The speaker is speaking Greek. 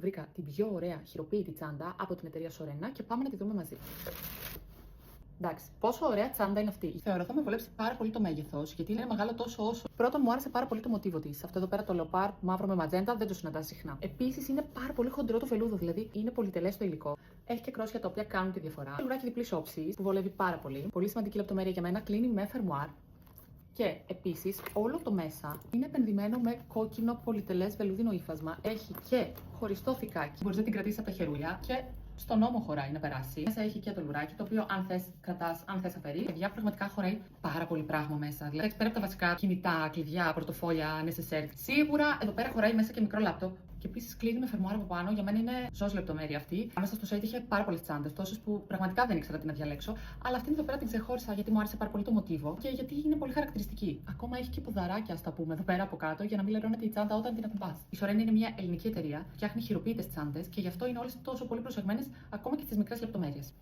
βρήκα την πιο ωραία χειροποίητη τσάντα από την εταιρεία Sorena και πάμε να τη δούμε μαζί. Εντάξει, πόσο ωραία τσάντα είναι αυτή. Θεωρώ θα με βολέψει πάρα πολύ το μέγεθο, γιατί είναι μεγάλο τόσο όσο. Πρώτον, μου άρεσε πάρα πολύ το μοτίβο τη. Αυτό εδώ πέρα το λεοπάρ μαύρο με ματζέντα δεν το συναντά συχνά. Επίση, είναι πάρα πολύ χοντρό το βελούδο, δηλαδή είναι πολυτελέ το υλικό. Έχει και κρόσια τα οποία κάνουν τη διαφορά. Ένα λουράκι διπλή όψη που βολεύει πάρα πολύ. Πολύ σημαντική λεπτομέρεια για μένα, κλείνει με φερμουάρ. Και επίση, όλο το μέσα είναι επενδυμένο με κόκκινο πολυτελέ βελούδινο ύφασμα. Έχει και χωριστό θικάκι. Μπορεί να την κρατήσει από τα χερούλια και στον ώμο χωράει να περάσει. Μέσα έχει και το λουράκι, το οποίο αν θε κρατά, αν θε αφαιρεί. Παιδιά, πραγματικά χωράει πάρα πολύ πράγμα μέσα. Δηλαδή, πέρα από τα βασικά κινητά, κλειδιά, πορτοφόλια, necessaire. Σίγουρα εδώ πέρα χωράει μέσα και μικρό λάπτοπ. Και επίση κλείνει με φερμουάρ από πάνω. Για μένα είναι ζώζ λεπτομέρεια αυτή. Μέσα στο site είχε πάρα πολλέ τσάντες, τόσε που πραγματικά δεν ήξερα τι να διαλέξω. Αλλά αυτήν εδώ πέρα την ξεχώρισα γιατί μου άρεσε πάρα πολύ το μοτίβο και γιατί είναι πολύ χαρακτηριστική. Ακόμα έχει και ποδαράκια, α τα πούμε, εδώ πέρα από κάτω για να μην λερώνεται η τσάντα όταν την ακουμπά. Η Sorena είναι μια ελληνική εταιρεία, φτιάχνει χειροποίητες τσάντες και γι' αυτό είναι όλε τόσο πολύ προσεγμένες, ακόμα και στις μικρές λεπτομέρειες.